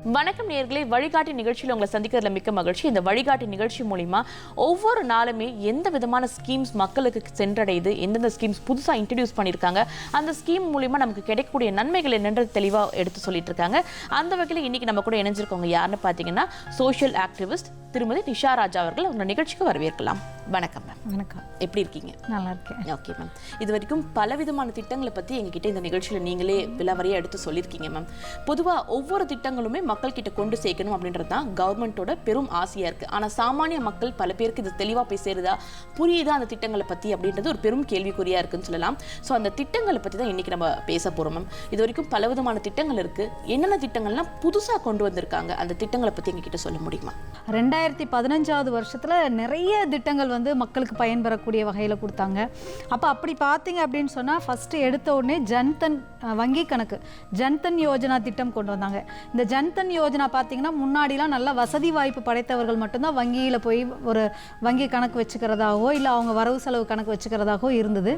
வணக்கம் நேயர்களே, வழிகாட்டி நிகழ்ச்சியில் உங்களை சந்திக்கிறதுல மிக்க மகிழ்ச்சி. இந்த வழிகாட்டி நிகழ்ச்சி மூலிமா ஒவ்வொரு நாளுமே எந்த விதமான ஸ்கீம்ஸ் மக்களுக்கு சென்றடையுது, எந்தெந்த ஸ்கீம்ஸ் புதுசாக இன்ட்ரடியூஸ் பண்ணியிருக்காங்க, அந்த ஸ்கீம் மூலிமா நமக்கு கிடைக்கக்கூடிய நன்மைகள் என்னன்றது தெளிவாக எடுத்து சொல்லிட்டு இருக்காங்க. அந்த வகையில் இன்னைக்கு நம்ம கூட இணைஞ்சிருக்கவங்க யாருன்னு பார்த்தீங்கன்னா சோஷியல் ஆக்டிவிஸ்ட் திருமதி நிஷா ராஜா அவர்கள். உங்க நிகழ்ச்சிக்கு வரவேற்கலாம். வணக்கம் மேம். வணக்கம். எப்படி இருக்கீங்க? நல்லா இருக்கேன். Okay ma'am. இது வரைக்கும் பலவிதமான திட்டங்களை பற்றி எங்ககிட்ட இந்த நிகழ்ச்சியில் நீங்களே விலாவரியாக எடுத்து சொல்லியிருக்கீங்க மேம். பொதுவாக ஒவ்வொரு திட்டங்களுமே மக்கள் கிட்ட கொண்டு சேர்க்கணும் அப்படின்றது தான் கவர்மெண்ட்டோட பெரும் ஆசையாக இருக்குது. ஆனால் சாமானிய மக்கள் பல பேருக்கு இது தெளிவாக போய் சேருதா, புரியுதா அந்த திட்டங்களை பற்றி அப்படின்றது ஒரு பெரும் கேள்விக்குறியாக இருக்குன்னு சொல்லலாம். ஸோ அந்த திட்டங்களை பற்றி தான் இன்றைக்கி நம்ம பேச போகிறோம் மேம். இது வரைக்கும் பலவிதமான திட்டங்கள் இருக்குது. என்னென்ன திட்டங்கள்லாம் புதுசாக கொண்டு வந்திருக்காங்க, அந்த திட்டங்களை பற்றி எங்ககிட்ட சொல்ல முடியுமா? 2015 வருஷத்தில் நிறைய திட்டங்கள் மக்களுக்கு பயன்பெறக்கூடிய வகையில் கொடுத்தாங்க. அப்போ அப்படி பார்த்தீங்க அப்படின்னு சொன்னால் ஃபஸ்ட்டு எடுத்த உடனே ஜன்தன் வங்கி கணக்கு, ஜன்தன் யோஜனா திட்டம் கொண்டு வந்தாங்க. இந்த ஜன்தன் யோஜனா பார்த்தீங்கன்னா முன்னாடிலாம் நல்ல வசதி வாய்ப்பு படைத்தவர்கள் மட்டும்தான் வங்கியில் போய் ஒரு வங்கி கணக்கு வச்சுக்கிறதாகவோ இல்லை அவங்க வரவு செலவு கணக்கு வச்சுக்கிறதாகவோ இருந்தது.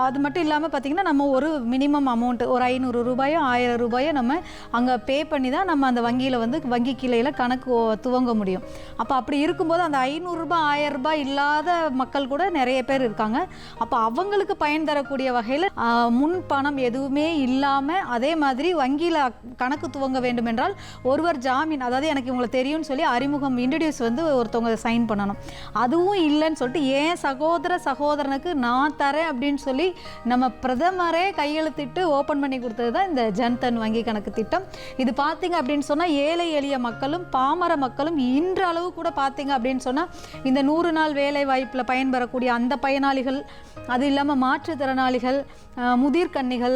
அது மட்டும் இல்லாமல் பார்த்தீங்கன்னா நம்ம ஒரு மினிமம் அமௌண்ட்டு ஒரு 500 ரூபாயோ 1000 ரூபாயோ நம்ம அங்கே பே பண்ணி தான் நம்ம அந்த வங்கியில் வங்கி கிளையில் கணக்கு துவங்க முடியும். அப்போ அப்படி இருக்கும்போது அந்த 500 ரூபாய் 1000 ரூபாய் இல்லாத மக்கள் கூட நிறைய பேர் இருக்காங்க. அப்போ அவங்களுக்கு பயன் தரக்கூடிய வகையில் முன் பணம் எதுவுமே இல்லாமல் அதே மாதிரி வங்கியில் கணக்கு துவங்க வேண்டும் என்றால் ஒருவர் ஜாமீன், அதாவது எனக்கு இவங்களை தெரியும்னு சொல்லி அறிமுகம் இன்ட்ரடியூஸ் ஒருத்தவங்க சைன் பண்ணணும். அதுவும் இல்லைன்னு சொல்லிட்டு ஏன் சகோதரனுக்கு நான் தரேன் அப்படின்னு சொல்லி நம்ம பிரதமரே கையெழுத்திட்டு ஓப்பன் பண்ணி கொடுத்தது தான் இந்த ஜன்தன் வங்கி கணக்கு திட்டம். இது பார்த்தீங்க அப்படின்னு சொன்னால் ஏழை எளிய மக்களும் பாமர மக்களும் இன்ற அளவு கூட பார்த்தீங்க அப்படின்னு சொன்னால் இந்த 100 நாள் வேலை வாய்ப்பில் பயன்பெறக்கூடிய அந்த பயனாளிகள், அது இல்லாமல் மாற்றுத்திறனாளிகள், முதிர்கன்னிகள்,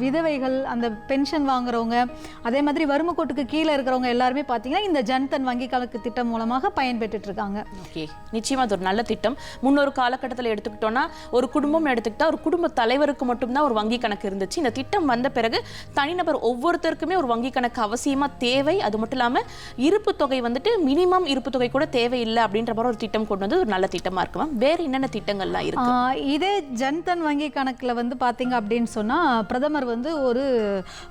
விதவைகள், அந்த பென்ஷன் வாங்குறவங்க, அதே மாதிரி வறுமை கோட்டுக்கு கீழே இருக்கிறவங்க எல்லாருமே பார்த்தீங்கன்னா இந்த ஜன்தன் வங்கி கணக்கு திட்டம் மூலமாக பயன்பெற்றுட்டு இருக்காங்க. ஓகே, நிச்சயமா அது ஒரு நல்ல திட்டம். முன்னொரு காலகட்டத்தில் எடுத்துக்கிட்டோம்னா ஒரு குடும்பம் எடுத்துக்கிட்டா ஒரு குடும்ப தலைவருக்கு மட்டும்தான் ஒரு வங்கி கணக்கு இருந்துச்சு. இந்த திட்டம் வந்த பிறகு தனிநபர் ஒவ்வொருத்தருக்குமே ஒரு வங்கி கணக்கு அவசியமா தேவை. அது மட்டும் இல்லாமல் இருப்பு தொகை மினிமம் இருப்பு தொகை கூட தேவையில்லை அப்படின்ற மாதிரி ஒரு திட்டம் கொண்டு வந்து ஒரு நல்ல திட்டமா இருக்குமா? வேற என்னென்ன திட்டங்கள்லாம் இருக்கு? இதே ஜன்தன் வங்கி கணக்கில் பார்த்தீங்க அப்படின்னு சொன்னால் பிரதமர் ஒரு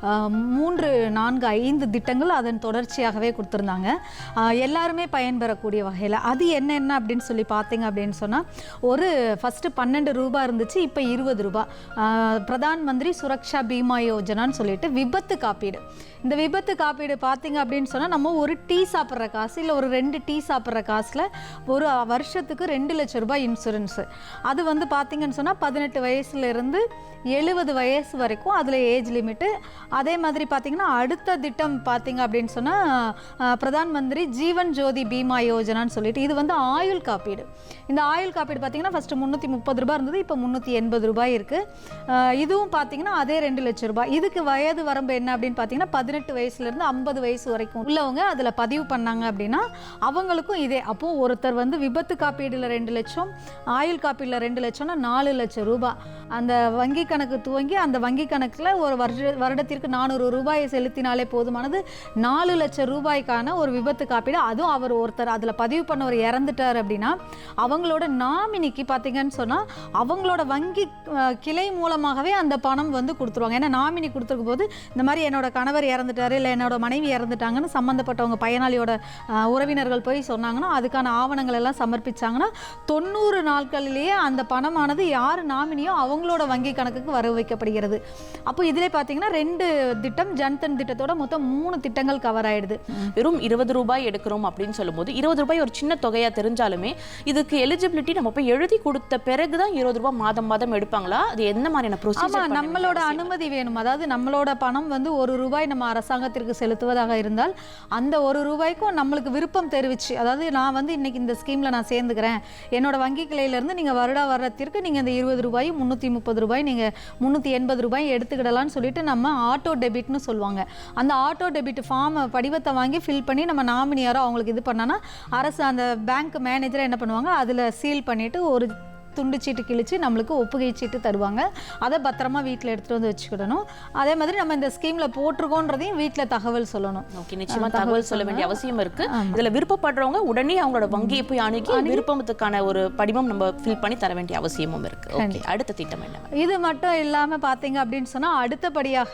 3, 4, 5 திட்டங்கள் அதன் தொடர்ச்சியாகவே கொடுத்துருந்தாங்க. எல்லாருமே பயன்பெறக்கூடிய வகையில். அது என்ன அப்படின்னு சொல்லி பார்த்தீங்க அப்படின்னு சொன்னால் ஒரு ஃபஸ்ட்டு 12 ரூபாய் இருந்துச்சு, இப்போ 20 ரூபாய். பிரதான் மந்திரி சுரக்ஷா பீமா யோஜனான்னு சொல்லிட்டு விபத்து காப்பீடு. இந்த விபத்து காப்பீடு பார்த்தீங்க அப்படின்னு சொன்னால் நம்ம ஒரு டீ சாப்பிட்ற காசு இல்லை ஒரு 2 டீ சாப்பிட்ற காசில் ஒரு வருஷத்துக்கு 2 லட்சம் ரூபாய் இன்சூரன்ஸு. அது பார்த்தீங்கன்னு சொன்னால் 18 வயசுலேருந்து 70 வயசு வரைக்கும் அதில் ஏஜ் லிமிட்டு. அதே மாதிரி பார்த்தீங்கன்னா அடுத்த திட்டம் பார்த்தீங்க அப்படின்னு சொன்னால் பிரதான் மந்திரி ஜீவன் ஜோதி பீமா யோஜனான்னு சொல்லிட்டு இது ஆயுள் காப்பீடு. இந்த ஆயுள் காப்பீடு பார்த்தீங்கன்னா ஃபஸ்ட்டு 330 ரூபாய் இருந்தது, இப்போ 380 ரூபாய் இருக்குது. இதுவும் பார்த்தீங்கன்னா அதே 2 லட்சம் ரூபாய். இதுக்கு வயது வரம்பு என்ன அப்படின்னு பார்த்தீங்கன்னா 18 வயசுலேருந்து 50 வயசு வரைக்கும் உள்ளவங்க அதில் பதிவு பண்ணாங்க அப்படின்னா அவங்களுக்கும் இதே. அப்போது ஒருத்தர் விபத்து காப்பீடில் 2 லட்சம், ஆயுள் காப்பீடில் 2 லட்சம்னா 4 லட்சம் ரூபாய் அந்த வங்கி கணக்கு துவங்கி அந்த வங்கி கணக்கில் ஒரு வருடத்திற்கு 400 ரூபாயை செலுத்தினாலே போதுமானது. 4 லட்சம் ரூபாய்க்கான ஒரு விபத்து காப்பீடு. அதுவும் அவர் ஒருத்தர் அதில் பதிவு பண்ணவர் இறந்துட்டார் அப்படின்னா அவங்களோட நாமினிக்கு பார்த்தீங்கன்னு சொன்னால் அவங்களோட வங்கி கிளை மூலமாகவே அந்த பணம் கொடுத்துருவாங்க. ஏன்னா நாமினி கொடுத்துருக்கும் போது இந்த மாதிரி என்னோட கணவர் இறந்துட்டாரு இல்லை என்னோட மனைவி இறந்துட்டாங்கன்னு சம்மந்தப்பட்டவங்க பயனாளியோட உறவினர்கள் போய் சொன்னாங்கன்னா அதுக்கான ஆவணங்கள் எல்லாம் சமர்ப்பிச்சாங்கன்னா 90 நாட்களிலேயே அந்த பணமானது யார் நாமினியோ அவங்களோட வங்கி கணக்குக்கு வரவு வைக்கப்படுகிறது. அப்போ இதிலே பார்த்தீங்கன்னா 2 திட்டம் ஜன்தன் திட்டத்தோட மொத்தம் 3 திட்டங்கள் கவர் ஆயிடுது. வெறும் 20 ரூபாய் எடுக்கிறோம் அப்படின்னு சொல்லும்போது 20 ரூபாய் ஒரு சின்ன தொகையா தெரிஞ்சாலுமே இதுக்கு எலிஜிபிலிட்டி நம்ம போய் எழுதி கொடுத்த பிறகுதான் 20 ரூபாய் மாதம் எடுப்பாங்களா? அது என்ன மாதிரியான ப்ரொசீஜர்? நம்மளோட அனுமதி வேணும். அதாவது நம்மளோட பணம் 1 ரூபாய் நம்ம அரசாங்கத்திற்கு செலுத்துவதாக இருந்தால் அந்த 1 ரூபாய்க்கும் நம்மளுக்கு விருப்பம் தெரிவிச்சு, அதாவது நான் இன்னைக்கு இந்த ஸ்கீம்ல நான் சேர்ந்துக்கிறேன், என்னோட வங்கி கிளையிலேருந்து நீங்கள் வருடத்திற்கு நீங்கள் இந்த 20 ரூபாய் 330 ரூபாய் நீங்கள் 380 ரூபாய் எடுத்துக்கிடலான்னு சொல்லிட்டு நம்ம ஆட்டோ டெபிட்னு சொல்லுவாங்க. அந்த ஆட்டோ டெபிட் ஃபார்ம் படிவத்தை வாங்கி ஃபில் பண்ணி நம்ம நாமினியாரோ அவங்களுக்கு இது பண்ணானா அரசு அந்த பேங்க் மேனேஜரை என்ன பண்ணுவாங்க அதில் சீல் பண்ணிவிட்டு ஒரு துண்டு சீட்டு கிழிச்சு நம்மளுக்கு ஒப்புகை சீட்டு தருவாங்க. அதை பத்திரமா வீட்டில் எடுத்துகிட்டு வந்து வச்சுக்கிடணும். அதே மாதிரி நம்ம இந்த ஸ்கீமில் போட்டிருக்கோன்றதையும் வீட்டில் தகவல் சொல்லணும். ஓகே, நிச்சயமா தகவல் சொல்ல வேண்டிய அவசியம் இருக்கு. இதில் விருப்பப்படுறவங்க உடனே அவங்களோட வங்கியை போய் அணுகி விருப்பத்துக்கான ஒரு படிவம் நம்ம ஃபில் பண்ணி தர வேண்டிய அவசியமும் இருக்கு. ஓகே, அடுத்த திட்டம் என்ன? இது மட்டும் இல்லாமல் பார்த்தீங்க அப்படின்னு சொன்னால் அடுத்தபடியாக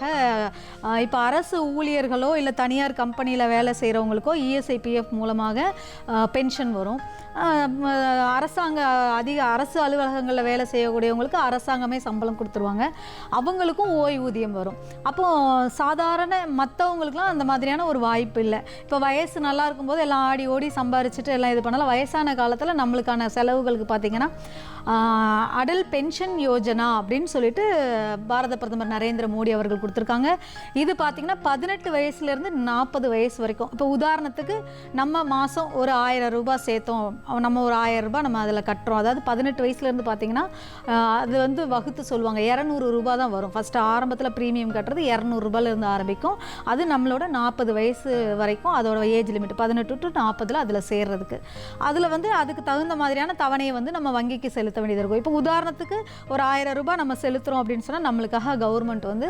இப்போ அரசு ஊழியர்களோ இல்லை தனியார் கம்பெனியில் வேலை செய்கிறவங்களுக்கோ இஎஸ்ஐபிஎஃப் மூலமாக பென்ஷன் வரும். அரசு அலுவலகங்களில் வேலை செய்யக்கூடியவங்களுக்கு அரசாங்கமே சம்பளம் கொடுத்துருவாங்க. அவங்களுக்கும் ஓய்வூதியம் வரும். அப்போது சாதாரண மற்றவங்களுக்குலாம் அந்த மாதிரியான ஒரு வாய்ப்பு இல்லை. இப்போ வயசு நல்லா இருக்கும்போது எல்லாம் ஆடி ஓடி சம்பாரிச்சிட்டு எல்லாம் இது பண்ணலாம். வயசான காலத்தில் நம்மளுக்கான செலவுகளுக்கு பார்த்திங்கன்னா அடல் பென்ஷன் யோஜனா அப்படின்னு சொல்லிட்டு பாரத பிரதமர் நரேந்திர மோடி அவர்கள் கொடுத்துருக்காங்க. இது பார்த்திங்கன்னா 18 வயசுலேருந்து 40 வயசு வரைக்கும். இப்போ உதாரணத்துக்கு நம்ம மாதம் ஒரு 1000 ரூபாய் சேர்த்தோம், நம்ம ஒரு 1000 ரூபாய் நம்ம அதில் கட்டுறோம். அதாவது 18 வயசுலேருந்து பார்த்திங்கன்னா அது வந்து வகுத்து சொல்லுவாங்க 200 ரூபா தான் வரும். ஃபஸ்ட்டு ஆரம்பத்தில் ப்ரீமியம் கட்டுறது 200 ரூபாயிலேருந்து ஆரம்பிக்கும். அது நம்மளோட 40 வயசு வரைக்கும் அதோட ஏஜ் லிமிட் 18 to 40 அதில் சேர்றதுக்கு. அதில் வந்து அதுக்கு தகுந்த மாதிரியான தவணையை வந்து நம்ம வங்கிக்கு செலுத்த வேண்டியது இருக்கும். இப்போ உதாரணத்துக்கு ஒரு 1000 ரூபாய் நம்ம செலுத்துகிறோம் அப்படின்னு சொன்னால் நம்மளுக்காக கவர்மெண்ட் வந்து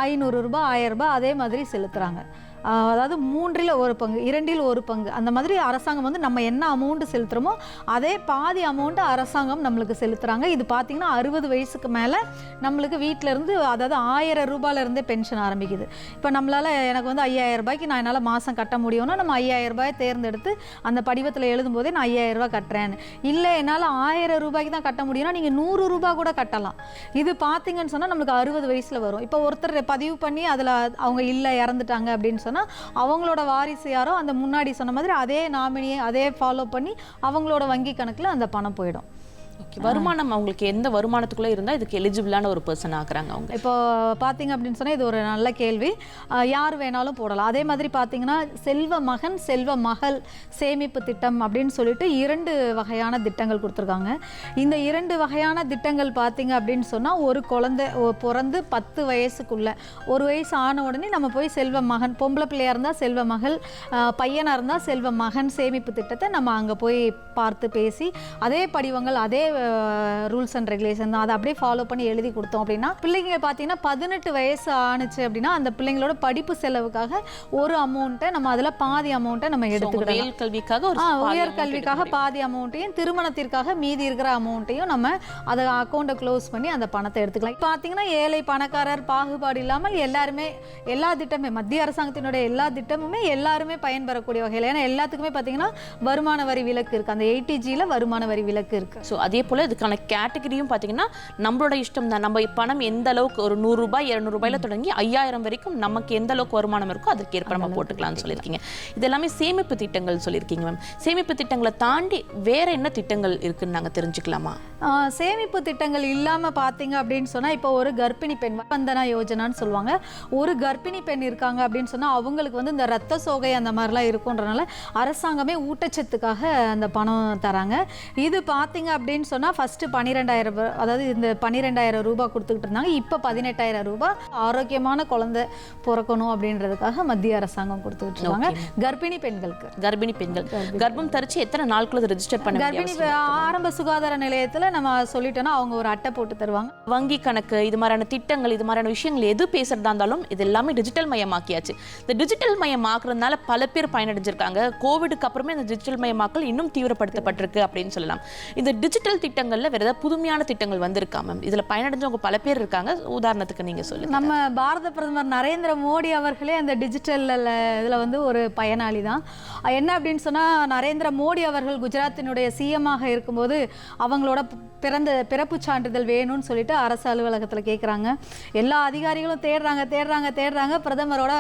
500 ரூபாய் 1000 ரூபாய் அதே மாதிரி செலுத்துகிறாங்க. அதாவது 3ல் 1 பங்கு 2ல் 1 பங்கு அந்த மாதிரி அரசாங்கம் வந்து நம்ம என்ன அமௌண்ட்டு செலுத்துகிறோமோ அதே பாதி அமௌண்ட்டு அரசாங்கம் நம்மளுக்கு செலுத்துகிறாங்க. இது பார்த்திங்கன்னா 60 வயசுக்கு மேலே நம்மளுக்கு வீட்டிலேருந்து அதாவது 1000 ரூபாயிலேருந்தே பென்ஷன் ஆரம்பிக்குது. இப்போ நம்மளால் எனக்கு வந்து 5000 ரூபாய்க்கு நான் என்னால் மாதம் கட்ட முடியும்னா நம்ம 5000 ரூபாயை தேர்ந்தெடுத்து அந்த படிவத்தில் எழுதும்போதே நான் 5000 ரூபாய் கட்டுறேன்னு. இல்லை என்னால் 1000 ரூபாய்க்கு தான் கட்ட முடியும்னா நீங்கள் 100 ரூபாய் கூட கட்டலாம். இது பார்த்திங்கன்னு சொன்னால் நம்மளுக்கு 60 வயசில் வரும். இப்போ ஒருத்தர் பதிவு பண்ணி அதில் அவங்க இல்லை இறந்துட்டாங்க அப்படின்னு அவங்களோட வாரிசு யாரோ அந்த முன்னாடி சொன்ன மாதிரி அதே நாமினியை அதே ஃபாலோ பண்ணி அவங்களோட வங்கி கணக்கில் அந்த பணம் போயிடும். வருமானம் அவங்களுக்கு எந்த வருமானத்துக்குள்ளே இருந்தால் இதுக்கு எலிஜிபிளான ஒரு பர்சன் ஆக்குறாங்க அவங்க? இப்போ பார்த்தீங்க அப்படின்னு சொன்னால் இது ஒரு நல்ல கேள்வி. யார் வேணாலும் போடலாம். அதே மாதிரி பார்த்தீங்கன்னா செல்வ மகன் செல்வ மகள் சேமிப்பு திட்டம் அப்படின்னு சொல்லிட்டு 2 வகையான திட்டங்கள் கொடுத்துருக்காங்க. இந்த 2 வகையான திட்டங்கள் பார்த்தீங்க அப்படின்னு சொன்னால் ஒரு குழந்தை பிறந்து 10 வயசுக்குள்ளே 1 வயசு ஆன உடனே நம்ம போய் செல்வ மகன், பொம்பளை பிள்ளையாக இருந்தால் செல்வ மகள், பையனாக இருந்தால் செல்வ மகன் சேமிப்பு திட்டத்தை நம்ம அங்கே போய் பார்த்து பேசி அதே படிவங்கள் அதே ரூல்ஸ் அண்ட் ரெகுலேஷன் தான் அதை அப்படியே ஃபாலோ பண்ணி எழுதி கொடுத்தோம் அப்படின்னா பிள்ளைங்க பார்த்தீங்கன்னா 18 வயசு ஆணுச்சு அப்படின்னா அந்த பிள்ளைங்களோட படிப்பு செலவுக்காக ஒரு அமௌண்ட்டை நம்ம அதில் பாதி அமௌண்ட்டை நம்ம எடுத்துக்கிட்டோம். உயர்கல்விக்காக பாதி அமௌண்ட்டையும் திருமணத்திற்காக மீதி இருக்கிற அமௌண்ட்டையும் நம்ம அதை அக்கௌண்ட்டை க்ளோஸ் பண்ணி அந்த பணத்தை எடுத்துக்கலாம். பார்த்தீங்கன்னா ஏழை பணக்காரர் பாகுபாடு இல்லாமல் எல்லாருமே எல்லா திட்டமே மத்திய அரசாங்கத்தினுடைய எல்லா திட்டமுமே எல்லாருமே பயன்பெறக்கூடிய வகையில். ஏன்னா எல்லாத்துக்குமே பார்த்தீங்கன்னா வருமான வரி விலக்கு இருக்குது. அந்த 80Gல வருமான வரி விலக்கு இருக்குது. ஸோ அதே போல் இதுக்கான கேட்டகரியும் பார்த்தீங்கன்னா நம்மளோட இஷ்டம் தான். நம்ம பணம் எந்த அளவுக்கு ஒரு 100 ரூபாய் 200 ரூபாயில் தொடங்கி 5000 வரைக்கும் நமக்கு எந்த அளவுக்கு வருமானம் இருக்கோ அதற்கு ஏற்ப நம்ம போட்டுக்கலாம்னு சொல்லியிருக்கீங்க. இது எல்லாமே சேமிப்பு திட்டங்கள் சொல்லியிருக்கீங்க மேம். சேமிப்பு திட்டங்களை தாண்டி வேற என்ன திட்டங்கள் இருக்குன்னு நாங்கள் தெரிஞ்சுக்கலாமா? சேமிப்பு திட்டங்கள் இல்லாமல் பார்த்தீங்க அப்படின்னு சொன்னால் இப்போ ஒரு கர்ப்பிணி பெண் வந்தனா யோஜனான்னு சொல்லுவாங்க. ஒரு கர்ப்பிணி பெண் இருக்காங்க அப்படின்னு சொன்னால் அவங்களுக்கு வந்து இந்த ரத்த சோகை அந்த மாதிரிலாம் இருக்குன்றனால அரசாங்கமே ஊட்டச்சத்துக்காக அந்த பணம் தராங்க. இது பார்த்தீங்க அப்படின்னு சொன்னால் ஃபஸ்ட்டு 12,000 அதாவது இந்த 12,000 ரூபாய் கொடுத்துக்கிட்டு இருந்தாங்க. இப்போ 18,000 ரூபாய் ஆரோக்கியமான குழந்தை பிறக்கணும் அப்படின்றதுக்காக மத்திய அரசாங்கம் கொடுத்துக்கிட்டு இருக்காங்க கர்ப்பிணி பெண்களுக்கு. கர்ப்பிணி பெண்கள் கர்ப்பம் தரிச்சு எத்தனை நாட்களுக்கு ரெஜிஸ்டர் பண்ண கர்ப்பிணி ஆரம்ப சுகாதார நிலையத்தில் நம்ம சொல்லிட்டோன்னா அவங்க ஒரு அட்டை போட்டு தருவாங்க. வங்கி கணக்கு இது மாதிரியான திட்டங்கள் இது மாதிரியான விஷயங்கள் எது பேசுறதா இருந்தாலும் இது எல்லாமே டிஜிட்டல் மயமாக்கியாச்சு. இந்த டிஜிட்டல் மயமாக்குறதுனால பல பேர் பயனடைஞ்சிருக்காங்க. கோவிடுக்கு அப்புறமே இந்த டிஜிட்டல் மயமாக்கல் இன்னும் தீவிரப்படுத்தப்பட்டிருக்கு அப்படின்னு சொல்லலாம். இந்த டிஜிட்டல் திட்டங்கள்ல வேற ஏதாவது புதுமையான திட்டங்கள் வந்திருக்கா மேம்? இதுல பயனடைஞ்சவங்க பல பேர் இருக்காங்க. உதாரணத்துக்கு நீங்க சொல்லுங்க. நம்ம பாரத பிரதமர் நரேந்திர மோடி அவர்களே அந்த டிஜிட்டல் இதுல வந்து ஒரு பயனாளி தான். என்ன அப்படின்னு சொன்னா நரேந்திர மோடி அவர்கள் குஜராத்தினுடைய சிஎம்மாக இருக்கும்போது அவங்களோட பிறப்பு சான்றிதழ் வேணும்னு சொல்லிட்டு அரசு அலுவலகத்தில் கேட்குறாங்க. எல்லா அதிகாரிகளும் தேடுறாங்க. பிரதமரோட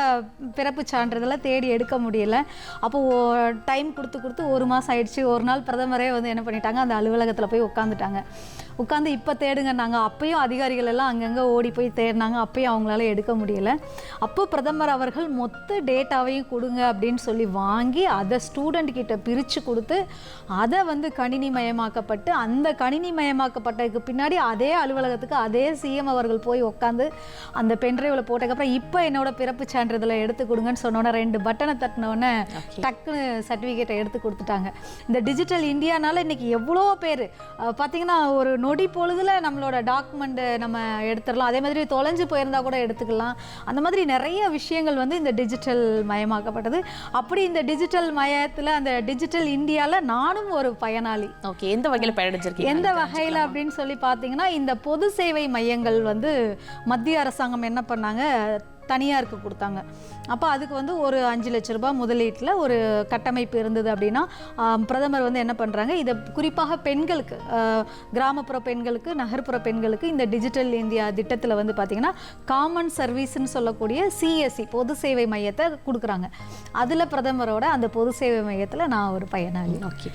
பிறப்பு சான்றிதழை தேடி எடுக்க முடியல. அப்போது டைம் கொடுத்து 1 மாதம் ஆயிடுச்சு. ஒரு நாள் பிரதமரே வந்து என்ன பண்ணிட்டாங்க, அந்த அலுவலகத்தில் போய் உட்காந்து இப்போ தேடுங்கன்னாங்க. அப்பயும் அதிகாரிகள் எல்லாம் அங்கங்கே ஓடி போய் தேடினாங்க. அப்பயும் அவங்களால எடுக்க முடியலை. அப்போ பிரதமர் அவர்கள் மொத்த டேட்டாவையும் கொடுங்க அப்படின்னு சொல்லி வாங்கி அதை ஸ்டூடெண்ட் கிட்ட பிரித்து கொடுத்து அதை வந்து கணினி மயமாக்கப்பட்டு அந்த கணினி மயமாக்கப்பட்டதுக்கு பின்னாடி அதே அலுவலகத்துக்கு அதே சிஎம் அவர்கள் போய் உட்காந்து அந்த பென்ட்ரைவில் போட்டதுக்கப்புறம் இப்போ என்னோட பிறப்பு சான்றிதழை எடுத்து கொடுங்கன்னு சொன்னோன்னே 2 பட்டனை தட்டினோடனே டக்குன்னு சர்டிஃபிகேட்டை எடுத்து கொடுத்துட்டாங்க. இந்த டிஜிட்டல் இந்தியானால இன்னைக்கு எவ்வளோ பேர் பார்த்தீங்கன்னா ஒரு நொடி பொழுதுல நம்மளோட டாக்குமெண்ட் நம்ம எடுத்துடலாம். அதே மாதிரி தொலைஞ்சு போயிருந்தா கூட எடுத்துக்கலாம். அந்த மாதிரி நிறைய விஷயங்கள் வந்து இந்த டிஜிட்டல் மயமாக்கப்பட்டது. அப்படி இந்த டிஜிட்டல் மயத்தில் அந்த டிஜிட்டல் இந்தியாவில் நானும் ஒரு பயனாளி. ஓகே, எந்த வகையில் பயனடைஞ்சிருக்கீங்க? எந்த வகையில் அப்படின்னு சொல்லி பார்த்தீங்கன்னா, இந்த பொது சேவை மையங்கள் வந்து மத்திய அரசாங்கம் என்ன பண்ணாங்க, தனியாருக்கு கொடுத்தாங்க. அப்போ அதுக்கு வந்து ஒரு 5 லட்ச ரூபாய் முதலீட்டில் ஒரு கட்டமைப்பு இருந்தது. அப்படின்னா பிரதமர் வந்து என்ன பண்ணுறாங்க, இதை குறிப்பாக பெண்களுக்கு, கிராமப்புற பெண்களுக்கு, நகர்ப்புற பெண்களுக்கு இந்த டிஜிட்டல் இந்தியா திட்டத்தில் வந்து பார்த்திங்கன்னா காமன் சர்வீஸ்ன்னு சொல்லக்கூடிய சிஎஸ்சி பொது சேவை மையத்தை கொடுக்குறாங்க. அதில் பிரதமரோட அந்த பொது சேவை மையத்தில் நான் ஒரு பயனாளி. ஓகே,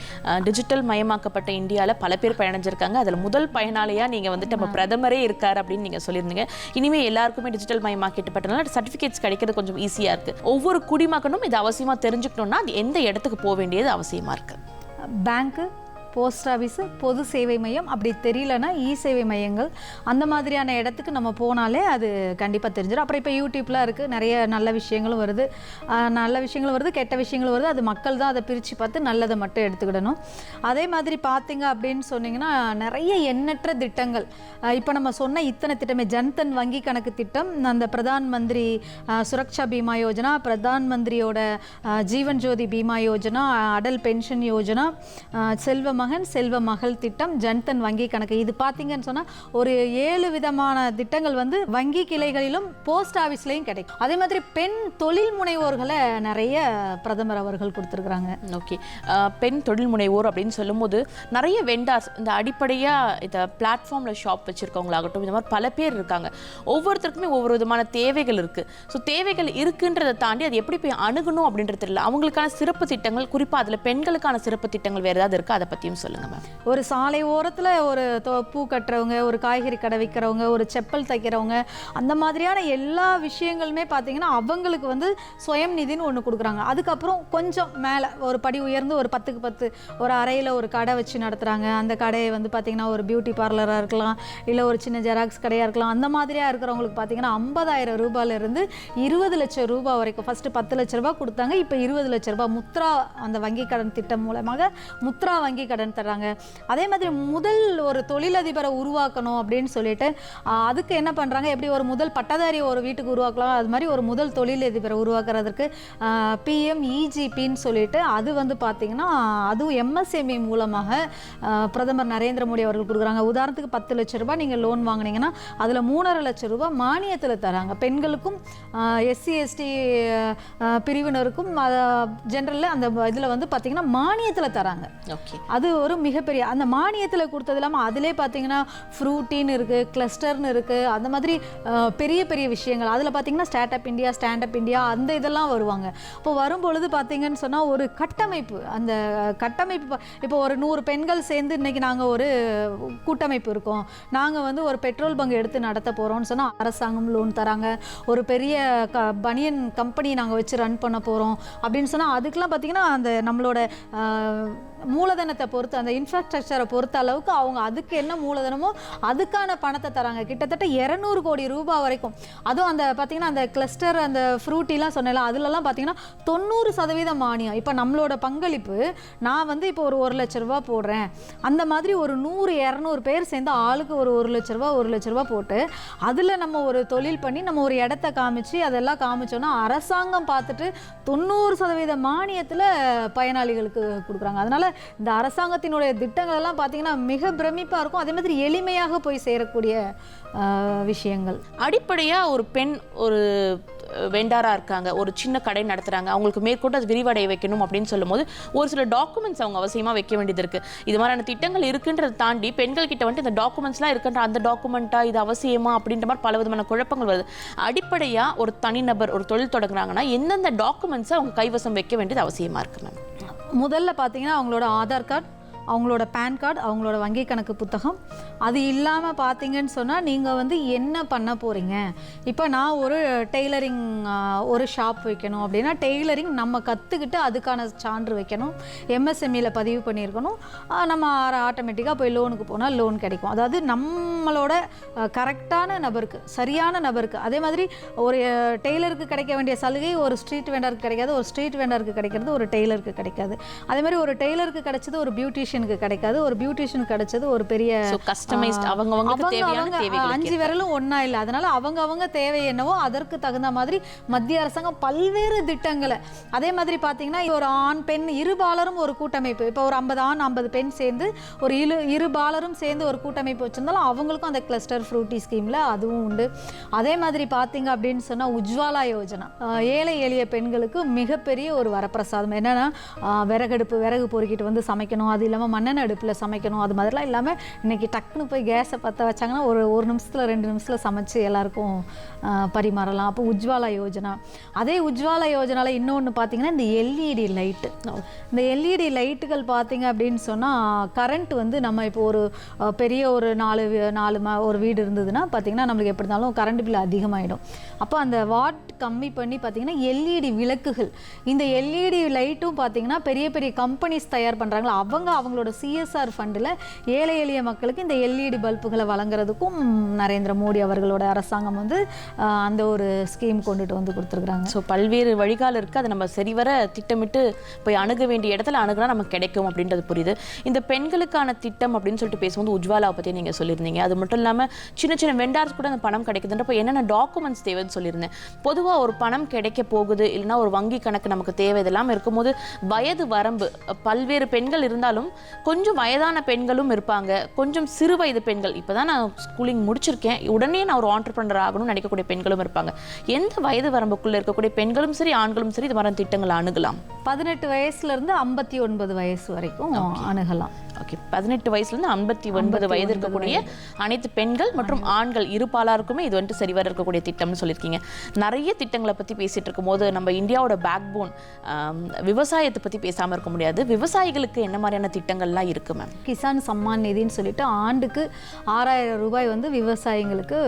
டிஜிட்டல் மயமாக்கப்பட்ட இந்தியாவில் பல பேர் பயனடைஞ்சிருக்காங்க. அதில் முதல் பயனாளியாக நீங்கள் வந்துட்டு நம்ம பிரதமரே இருக்கார் அப்படின்னு நீங்கள் சொல்லியிருந்தீங்க. இனிமேல் எல்லாருக்குமே டிஜிட்டல் மயமாக்கப்பட்டனால சர்டிஃபிகேட்ஸ் கிடைக்கிறது கொஞ்சம் ஈஸியாக இருக்குது. ஒவ்வொரு குடிமகனும் இது அவசியமாக தெரிஞ்சுக்கணும்னா அது எந்த இடத்துக்கு போக வேண்டியது அவசியமாக இருக்குது? பேங்க்கு, போஸ்ட் ஆஃபீஸு, பொது சேவை மையம், அப்படி தெரியலனா இ சேவை மையங்கள், அந்த மாதிரியான இடத்துக்கு நம்ம போனாலே அது கண்டிப்பாக தெரிஞ்சிடும். அப்புறம் இப்போ யூடியூப்லாம் இருக்குது, நிறைய நல்ல விஷயங்களும் வருது, கெட்ட விஷயங்களும் வருது. அது மக்கள் தான் அதை பிரித்து பார்த்து நல்லதை மட்டும் எடுத்துக்கிடணும். அதே மாதிரி பார்த்தீங்க அப்படின்னு சொன்னிங்கன்னா நிறைய எண்ணற்ற திட்டங்கள், இப்போ நம்ம சொன்ன இத்தனை திட்டமே, ஜன்தன் வங்கி கணக்கு திட்டம், அந்த பிரதான் மந்திரி சுரக்ஷா பீமா யோஜனா, பிரதான் மந்திரியோட ஜீவன் ஜோதி பீமா யோஜனா, அடல் பென்ஷன் யோஜனா, செல்வ மகன் செல்வ மகள் திட்டம், ஜன்தன் வங்கி கணக்கு, இது பார்த்தீங்கன்னு சொன்னால் ஒரு 7 விதமான திட்டங்கள் வந்து வங்கி கிளைகளிலும் போஸ்ட் ஆஃபீஸ்லையும் கிடைக்கும். அதே மாதிரி பெண் தொழில் முனைவோர்களை நிறைய பிரதமர் அவர்கள் கொடுத்துருக்குறாங்க. ஓகே, பெண் தொழில் முனைவோர் அப்படின்னு சொல்லும்போது நிறைய வெண்டார்ஸ், இந்த அடிப்படையாக இந்த பிளாட்ஃபார்மில் ஷாப் வச்சுருக்கவங்களாகட்டும், இந்த மாதிரி பல பேர் இருக்காங்க. ஒவ்வொருத்தருக்குமே ஒவ்வொரு விதமான தேவைகள் இருக்குது. ஸோ தேவைகள் இருக்குன்றதை தாண்டி அது எப்படி போய் அணுகணும் அப்படின்றது தெரியல. அவங்களுக்கான சிறப்பு திட்டங்கள், குறிப்பாக அதில் பெண்களுக்கான சிறப்பு திட்டங்கள் வேறு ஏதாவது இருக்குது? அதை பற்றியும் சொல்லுங்க மேம். ஒரு சாலை ஓரத்தில் ஒரு பூ கட்டுறவங்க, ஒரு காய்கறி கடை விற்கிறவங்க, ஒரு செப்பல் தைக்கிறவங்க, அந்த மாதிரியான எல்லா விஷயங்களுமே பார்த்தீங்கன்னா அவங்களுக்கு வந்து சுயம் நிதின்னு ஒன்று கொடுக்குறாங்க. அதுக்கப்புறம் கொஞ்சம் மேலே ஒரு படி உயர்ந்து ஒரு 10க்கு 10 ஒரு அறையில் ஒரு கடை வச்சு நடத்துகிறாங்க. அந்த கடையை வந்து பார்த்திங்கன்னா ஒரு பியூட்டி பார்லராக இருக்கலாம், இல்லை ஒரு சின்ன ஜெராக்ஸ் கடையாக இருக்கலாம். அந்த மாதிரியாக இருக்கிறவங்களுக்கு பார்த்திங்கன்னா 50,000 ரூபாயிலிருந்து 20 லட்சம் ரூபாய் வரைக்கும், ஃபஸ்ட்டு 10 லட்ச ரூபா கொடுத்தாங்க, இப்போ 20 லட்ச ரூபாய் முத்ரா, அந்த வங்கி கடன் திட்டம் மூலமாக முத்ரா வங்கி கடன் தர்றாங்க. அதே மாதிரி முதல் ஒரு தொழிலதிபரை உருவாக்கணும் அப்படின்னு சொல்லிட்டு அதுக்கு என்ன பண்ணுறாங்க, எப்படி ஒரு முதல் பட்டதாரி ஒரு வீட்டுக்கு உருவாக்கலாம், அது மாதிரி ஒரு முதல் தொழிலதிபரை உருவாக்குறதுக்கு PMEGPன்னு சொல்லிட்டு அது வந்து பார்த்திங்கன்னா அதுவும் MSME மூலமாக பிரதமர் நரேந்திர மோடி அவர்கள் கொடுக்குறாங்க. உதாரணத்துக்கு 10 லட்ச ரூபாய் நீங்கள் லோன் வாங்கினீங்கன்னா அதில் 3.5 லட்சம் ரூபாய் மானியத்தில் தராங்க. பெண்களுக்கும் SC ST பிரிவினருக்கும் ஜென்ரலில் அந்த இதில் வந்து பார்த்திங்கன்னா மானியத்தில் தராங்க. ஓகே, அது ஒரு மிகப்பெரிய, அந்த மானியத்தில் கொடுத்தது இல்லாமல் அதிலே பார்த்தீங்கன்னா ஃப்ரூட்டின்னு இருக்குது, கிளஸ்டர்னு இருக்குது, அந்த மாதிரி பெரிய பெரிய விஷயங்கள். அதில் பார்த்தீங்கன்னா ஸ்டாண்டப் இந்தியா அந்த இதெல்லாம் வருவாங்க. இப்போ வரும்பொழுது பார்த்தீங்கன்னு சொன்னால் ஒரு கட்டமைப்பு, அந்த கட்டமைப்பு இப்போ ஒரு 100 பெண்கள் சேர்ந்து இன்றைக்கி நாங்கள் ஒரு கூட்டமைப்பு இருக்கோம், நாங்கள் வந்து ஒரு பெட்ரோல் பங்க் எடுத்து நடத்த போகிறோம்னு சொன்னால் அரசாங்கம் லோன் தராங்க. ஒரு பெரிய பனியன் கம்பெனி நாங்கள் வச்சு ரன் பண்ண போகிறோம் அப்படின்னு சொன்னால் அதுக்கெலாம் பார்த்தீங்கன்னா அந்த நம்மளோட மூலதனத்தை பொறுத்து, அந்த இன்ஃப்ராஸ்ட்ரக்சரை பொறுத்த அளவுக்கு அவங்க அதுக்கு என்ன மூலதனமோ அதுக்கான பணத்தை தராங்க. கிட்டத்தட்ட 200 கோடி ரூபாய் வரைக்கும். அதுவும் அந்த பார்த்தீங்கன்னா அந்த கிளஸ்டர், அந்த ஃப்ரூட்டிலாம் சொன்னேன், அதுலலாம் பார்த்தீங்கன்னா 90% மானியம். இப்போ நம்மளோட பங்களிப்பு, நான் வந்து இப்போ ஒரு 1 லட்ச ரூபா போடுறேன், அந்த மாதிரி ஒரு 100-200 பேர் சேர்ந்து ஆளுக்கு ஒரு 1 லட்ச ரூபா போட்டு அதில் நம்ம ஒரு தொழில் பண்ணி நம்ம ஒரு இடத்த காமிச்சு அதெல்லாம் காமிச்சோன்னா அரசாங்கம் பார்த்துட்டு 90% மானியத்தில் பயனாளிகளுக்கு கொடுக்குறாங்க. அதனால் இந்த அரசாங்கத்தினுடைய திட்டங்கள் எல்லாம் பார்த்தீங்கன்னா மிக பிரமிப்பாக இருக்கும். அதே மாதிரி எளிமையாக போய் சேரக்கூடிய விஷயங்கள். அடிப்படையாக ஒரு பெண் ஒரு வெண்டாராக இருக்காங்க, ஒரு சின்ன கடை நடத்துகிறாங்க, அவங்களுக்கு மேற்கொண்டு அது விரிவடைய வைக்கணும் அப்படின்னு சொல்லும்போது ஒரு சில டாக்குமெண்ட்ஸ் அவங்க அவசியமாக வைக்க வேண்டியது இருக்குது. இது மாதிரியான திட்டங்கள் இருக்குன்றதை தாண்டி பெண்கள் கிட்ட வந்துட்டு இந்த டாக்குமெண்ட்ஸ்லாம் இருக்குன்ற அந்த டாக்குமெண்ட்டாக இது அவசியமா அப்படின்ற மாதிரி பல விதமான குழப்பங்கள் வருது. அடிப்படையாக ஒரு தனிநபர் ஒரு தொழில் தொடங்குறாங்கன்னா எந்தெந்த டாக்குமெண்ட்ஸை அவங்க கைவசம் வைக்க வேண்டியது அவசியமாக இருக்குது மேம்? முதல்ல பார்த்தீங்கன்னா அவங்களோட ஆதார் கார்டு, அவங்களோட பேன் கார்டு, அவங்களோட வங்கி கணக்கு புத்தகம். அது இல்லாமல் பார்த்தீங்கன்னு சொன்னால் நீங்கள் வந்து என்ன பண்ண போகிறீங்க. இப்போ நான் ஒரு டெய்லரிங் ஒரு ஷாப் வைக்கணும் அப்படின்னா டெய்லரிங் நம்ம கற்றுக்கிட்டு அதுக்கான சான்று வைக்கணும், எம்எஸ்எம்இயில் பதிவு பண்ணியிருக்கணும். நம்ம ஆட்டோமேட்டிக்காக போய் லோனுக்கு போனால் லோன் கிடைக்கும். அதாவது நம்மளோட கரெக்டான நபருக்கு, சரியான நபருக்கு. அதே மாதிரி ஒரு டெய்லருக்கு கிடைக்க வேண்டிய சலுகை ஒரு ஸ்ட்ரீட் வெண்டருக்கு கிடைக்காது, ஒரு ஸ்ட்ரீட் வெண்டருக்கு கிடைக்கிறது ஒரு டெய்லருக்கு கிடைக்காது. அதே மாதிரி ஒரு டெய்லருக்கு கிடைச்சது ஒரு பியூட்டிஷியனுக்கு கிடைக்காது, ஒரு பியூட்டிஷியனுக்கு கிடைச்சது ஒரு பெரிய கஸ்டமைஸ்ட் அவங்கவங்களுக்கு தேவையான தேவைகள் 5 விரலும் ஒன்றா இல்லை. அதனால அவங்கவங்க தேவை என்னவோ அதற்கு தகுந்த மாதிரி மத்திய அரசாங்கம் பல்வேறு திட்டங்களை. அதே மாதிரி பார்த்தீங்கன்னா ஒரு ஆண் பெண் இருபாலரும் ஒரு கூட்டமைப்பு, இப்போ ஒரு 50 ஆண் 50 பெண் சேர்ந்து ஒரு இருபாலரும் சேர்ந்து ஒரு கூட்டமைப்பு வச்சிருந்தாலும் அவங்களுக்கும் அந்த கிளஸ்டர் ஃப்ரூட்டி ஸ்கீமில் அதுவும் உண்டு. அதே மாதிரி பார்த்தீங்க அப்படின்னு சொன்னால் உஜ்வாலா யோஜனா ஏழை எளிய பெண்களுக்கு மிகப்பெரிய ஒரு வரப்பிரசாதம். என்னென்னா விறகு பொறுக்கிட்டு வந்து சமைக்கணும், அது இல்லாமல் மண்ணெண்ணெய் அடுப்பில் சமைக்கணும், அது மாதிரிலாம் இல்லாமல் இன்றைக்கி டக்குன்னு போய் கேஸை பற்ற வச்சாங்கன்னா ஒரு நிமிஷத்தில் 2 நிமிஷத்தில் சமைச்சு எல்லாருக்கும் பரிமாறலாம். அப்போ உஜ்வாலா யோஜனா. அதே உஜ்வாலா யோஜனாவில் இன்னொன்று பார்த்தீங்கன்னா இந்த எல்இடி லைட்டு. இந்த எல்இடி லைட்டுகள் பார்த்தீங்க அப்படின்னு சொன்னால் கரண்ட் வந்து நம்ம இப்போ ஒரு பெரிய ஒரு 4 ஒரு வீடு இருந்ததுன்னா பார்த்தீங்கன்னா நம்மளுக்கு எப்படி இருந்தாலும் கரண்ட் பில் அதிகமாகிடும். அப்போ அந்த வாட் கம்மி பண்ணி பார்த்தீங்கன்னா எல்இடி விளக்குகள், இந்த எல்இடி லைட்டும் பார்த்தீங்கன்னா பெரிய பெரிய கம்பெனிஸ் தயார் பண்ணுறாங்களா அவங்களோட சிஎஸ்ஆர் ஃபண்டில் ஏழை எளிய மக்களுக்கு இந்த எல்இடி பல்புகளை வழங்குறதுக்கும் நரேந்திர மோடி அவர்களோட அரசாங்கம் வந்து அந்த ஒரு ஸ்கீம் கொண்டுட்டு வந்து கொடுத்துருக்குறாங்க. ஸோ பல்வேறு வழிகால் இருக்குது, அதை நம்ம சரிவர திட்டமிட்டு போய் அணுக வேண்டிய இடத்துல அணுகுனா நமக்கு கிடைக்கும் அப்படின்றது புரியுது. இந்த பெண்களுக்கான திட்டம் அப்படின்னு சொல்லிட்டு பேசும்போது உஜ்வாலாவை பற்றி நீங்கள் சொல்லியிருந்தீங்க. அது மட்டும் இல்லாமல் சின்ன சின்ன வெண்டார்ஸ் கூட அந்த பணம் கிடைக்குதுன்றப்போ என்னென்ன டாக்குமெண்ட்ஸ் தேவைன்னு சொல்லியிருந்தேன். பொதுவாக ஒரு பணம் கிடைக்க போகுது, இல்லைன்னா ஒரு வங்கி கணக்கு நமக்கு தேவை, இதெல்லாம் இருக்கும்போது வயது வரம்பு, பல்வேறு பெண்கள் இருந்தாலும் கொஞ்சம் வயதான பெண்களும் இருப்பாங்க, கொஞ்சம் சிறு வயது பெண்கள், இப்போ தான் நான் ஸ்கூலிங் முடிச்சிருக்கேன் உடனே நான் ஒரு ஆண்டர்பிரனர் ஆகணும்னு நினைக்கக்கூடிய பெண்களும் இருப்பாங்க. எந்த வயது வரம்புக்குள்ளே இருக்கக்கூடிய பெண்களும் சரி ஆண்களும் சரி இது மாதிரி திட்டங்களை அணுகலாம்? 18 வயசுலேருந்து 59 வயசு வரைக்கும் அணுகலாம். ஓகே, 18 வயசுலேருந்து 59 வயது இருக்கக்கூடிய அனைத்து பெண்கள் மற்றும் ஆண்கள் இருபாலாருக்குமே இது வந்துட்டு சரிவர இருக்கக்கூடிய திட்டம்னு சொல்லியிருக்கீங்க. நிறைய திட்டங்களை பற்றி பேசிகிட்டு இருக்கும்போது நம்ம இந்தியாவோட பேக் போன் விவசாயத்தை பற்றி பேசாமல் இருக்க முடியாது. விவசாயிகளுக்கு என்ன மாதிரியான திட்டங்கள்லாம் இருக்குது மேம்? கிசான் சம்மான் நிதின்னு சொல்லிட்டு ஆண்டுக்கு 6000 ரூபாய் வந்து விவசாயிங்களுக்கு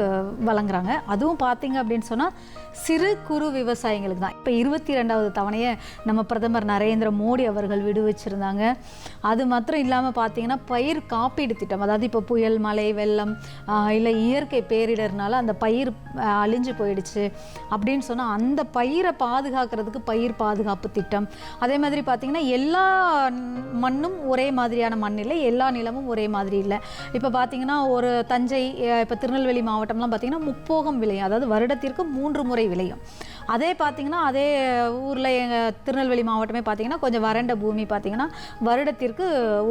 வழங்குறாங்க. அதுவும் பார்த்தீங்க அப்படின்னு சொன்னால் சிறு குறு விவசாயிகளுக்கு தான். இப்போ 22வது தவணையை நம்ம பிரதமர் நரேந்திர மோடி அவர்கள் விடுவிச்சிருந்தாங்க. அது மாத்திரம் இல்லாமல் பார்த்தீங்கன்னா பயிர் காப்பீடு திட்டம், அதாவது இப்போ புயல் மழை வெள்ளம் இல்லை இயற்கை பேரிடர்னால அந்த பயிர் அழிஞ்சு போயிடுச்சு அப்படின்னு சொன்னால் அந்த பயிரை பாதுகாக்கிறதுக்கு பயிர் பாதுகாப்பு திட்டம். அதே மாதிரி பார்த்தீங்கன்னா எல்லா மண்ணும் ஒரே மாதிரியான மண் இல்லை, எல்லா நிலமும் ஒரே மாதிரி இல்லை. இப்போ பார்த்தீங்கன்னா ஒரு தஞ்சை, இப்போ திருநெல்வேலி மாவட்டம்லாம் பார்த்தீங்கன்னா முப்போகம் விளையும், அதாவது வருடத்திற்கு 3 முறை விளையும். அதே பார்த்தீங்கன்னா அதே ஊரில் எங்கள் திருநெல்வேலி மாவட்டமே பார்த்தீங்கன்னா கொஞ்சம் வறண்ட பூமி, பார்த்தீங்கன்னா வருடத்திற்கு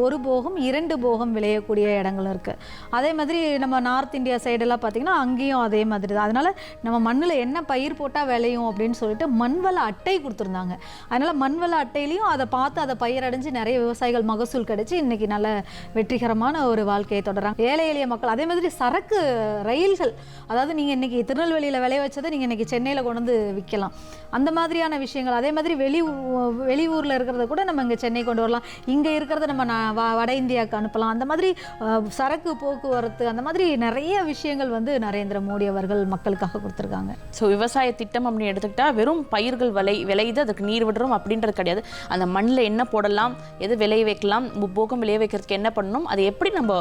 1 போகம் 2 போகம் விளையக்கூடிய இடங்கள் இருக்குது. அதே மாதிரி நம்ம நார்த் இந்தியா சைடெல்லாம் பார்த்தீங்கன்னா அங்கேயும் அதே மாதிரி தான். அதனால் நம்ம மண்ணில் என்ன பயிர் போட்டால் விளையும் அப்படின்னு சொல்லிட்டு மண்வள அட்டை கொடுத்துருந்தாங்க. அதனால் மண்வள அட்டையிலையும் அதை பார்த்து அதை பயிரடைஞ்சு நிறைய விவசாயிகள் மகசூல் கிடைச்சி இன்றைக்கி நல்ல வெற்றிகரமான ஒரு வாழ்க்கையை தொடர்றாங்க ஏழை எளிய மக்கள். அதே மாதிரி சரக்கு ரயில்கள், அதாவது நீங்கள் இன்றைக்கி திருநெல்வேலியில் விளைய வச்சதை நீங்கள் இன்றைக்கி சென்னையில் கொண்டு வந்து விற்கலாம், அந்த மாதிரியான விஷயங்கள். அதே மாதிரி வெளியூரில் இருக்கிறத கூட நம்ம இங்கே சென்னை கொண்டு வரலாம், இங்கே இருக்கிறத நம்ம வட இந்தியாவுக்கு அனுப்பலாம். அந்த மாதிரி சரக்கு போக்குவரத்து, அந்த மாதிரி நிறைய விஷயங்கள் வந்து நரேந்திர மோடி அவர்கள் மக்களுக்காக கொடுத்துருக்காங்க. ஸோ விவசாய திட்டம் அப்படின்னு எடுத்துக்கிட்டால் வெறும் பயிர்கள் விளையுது அதுக்கு நீர் விடுறோம் அப்படின்றது கிடையாது. அந்த மண்ணில் என்ன போடலாம், எது விளைய வைக்கலாம், முப்போகம் விளைய வைக்கிறதுக்கு என்ன பண்ணணும், அதை எப்படி நம்ம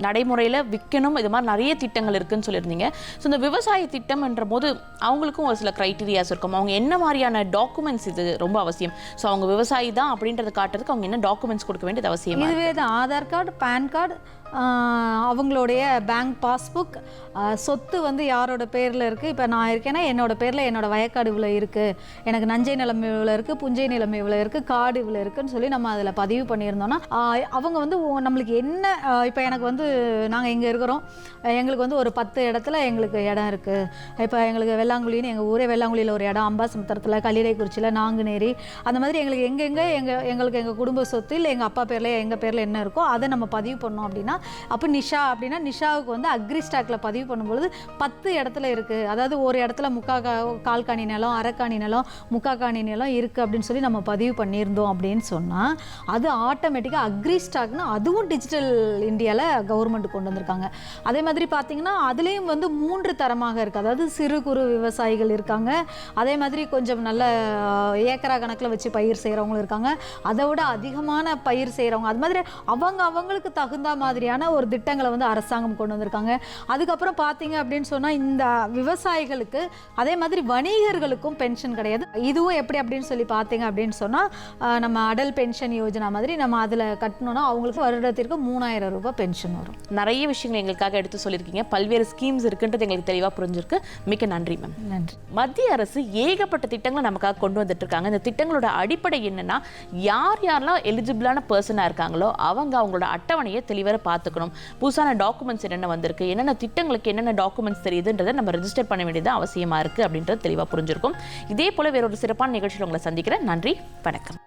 நடைமுறையில் விற்கணும், இது மாதிரி நிறைய திட்டங்கள் இருக்குதுன்னு சொல்லியிருந்தீங்க. ஸோ இந்த விவசாய திட்டம் என்ற போது அவங்களுக்கும் ஒரு சில க்ரைட்டீரியாஸ் இருக்கும். அவங்க என்ன மாதிரியான டாக்குமெண்ட்ஸ் இது ரொம்ப அவசியம்? ஸோ அவங்க விவசாயி தான் அப்படின்றத காட்டுறதுக்கு அவங்க என்ன டாக்குமெண்ட்ஸ் கொடுக்க வேண்டியது அவசியம்? இதுவே தான் ஆதார் கார்டு, பேன் கார்டு, அவங்களுடைய பேங்க் பாஸ்புக், சொத்து வந்து யாரோட பேரில் இருக்குது. இப்போ நான் இருக்கேன்னா என்னோடய பேரில் என்னோடய வயக்காடு இவ்வளோ இருக்குது, எனக்கு நஞ்சை நிலம் இவ்வளோ இருக்குது, புஞ்சை நிலம் இவ்வளோ இருக்குது, காடு இவ்வளோ இருக்குதுன்னு சொல்லி நம்ம அதில் பதிவு பண்ணியிருந்தோன்னா அவங்க வந்து நம்மளுக்கு என்ன, இப்போ எனக்கு வந்து நாங்கள் இங்கே இருக்கிறோம், எங்களுக்கு வந்து ஒரு 10 இடத்துல எங்களுக்கு இடம் இருக்குது. இப்போ எங்களுக்கு வெள்ளாங்குழின்னு எங்கள் ஊரே வெள்ளாங்குழியில் ஒரு இடம், அம்பாசமுத்திரத்தில், கல்லிடைக்குறிச்சியில், நாங்குநேரி, அந்த மாதிரி எங்களுக்கு எங்கெங்கே எங்களுக்கு எங்கள் குடும்ப சொத்து இல்லை எங்கள் அப்பா பேரில் எங்கள் பேரில் என்ன இருக்கோ அதை நம்ம பதிவு பண்ணோம் அப்படின்னா அப்போ நிஷா அப்படின்னா நிஷாவுக்கு வந்து அக்ரிஸ்டாக்ல பதிவு பண்ணும்பொழுது 10 இடத்துல இருக்குது, அதாவது ஒரு இடத்துல கால்காணி நிலம், அரைக்காணி நிலம், முக்காக்காணி நிலம் இருக்குது அப்படின்னு சொல்லி நம்ம பதிவு பண்ணியிருந்தோம் அப்படின்னு சொன்னால் அது ஆட்டோமேட்டிக்காக அக்ரிஸ்டாக்னா அதுவும் டிஜிட்டல் இந்தியாவில் கவர்மெண்ட் கொண்டு வந்திருக்காங்க. அதே மாதிரி பார்த்தீங்கன்னா அதுலேயும் வந்து 3 தரமாக இருக்குது. அதாவது சிறு குறு விவசாயிகள் இருக்காங்க, அதே மாதிரி கொஞ்சம் நல்ல ஏக்கரா கணக்கில் வச்சு பயிர் செய்கிறவங்களும் இருக்காங்க, அதை விட அதிகமான பயிர் செய்கிறவங்க, அது மாதிரி அவங்களுக்கு தகுந்த மாதிரியான ஒரு திட்டங்களை வந்து அரசாங்கம் கொண்டு வந்திருக்காங்க. அதுக்கப்புறம் பார்த்தீங்க அப்படின்னு சொன்னால் இந்த விவசாயிகளுக்கு அதே மாதிரி வணிகர்களுக்கும் பென்ஷன் கிடையாது. இதுவும் எப்படி அப்படின்னு சொல்லி பார்த்தீங்க அப்படின்னு சொன்னால் நம்ம அடல் பென்ஷன் யோஜனா மாதிரி நம்ம அதில் கட்டணும்னா அவங்களுக்கு வருடத்திற்கு 3000 ரூபாய் பென்ஷன் வரும். நிறைய விஷயங்கள் எங்களுக்காக எடுத்து சொல்லியிருக்கீங்க, பல்வேறு ஸ்கீம்ஸ் இருக்குன்றது எங்களுக்கு தெளிவாக புரிஞ்சிருக்கு. மிக்க நன்றி மேம். நன்றி. மத்திய அரசு ஏகப்பட்ட திட்டங்களை நமக்காக கொண்டு வந்துட்டு இருக்காங்க. இந்த திட்டங்களோட அடிப்படை என்னன்னா, யாரெல்லாம் எலிஜிபிளான பர்சனாக இருக்காங்களோ அவங்களோட அட்டவணையை தெளிவாக பார்த்துக்கணும். புதுசான டாக்குமெண்ட்ஸ் என்னென்ன வந்திருக்கு, என்னென்ன திட்டங்களுக்கு என்னென்ன டாக்குமெண்ட்ஸ் தெரியுதுன்றதை நம்ம ரெஜிஸ்டர் பண்ண வேண்டியது அவசியமாக இருக்குது அப்படின்றது தெளிவாக புரிஞ்சிருக்கும். இதே போல வேறொரு சிறப்பான நிகழ்ச்சியில் உங்களை சந்திக்கிறேன். நன்றி, வணக்கம்.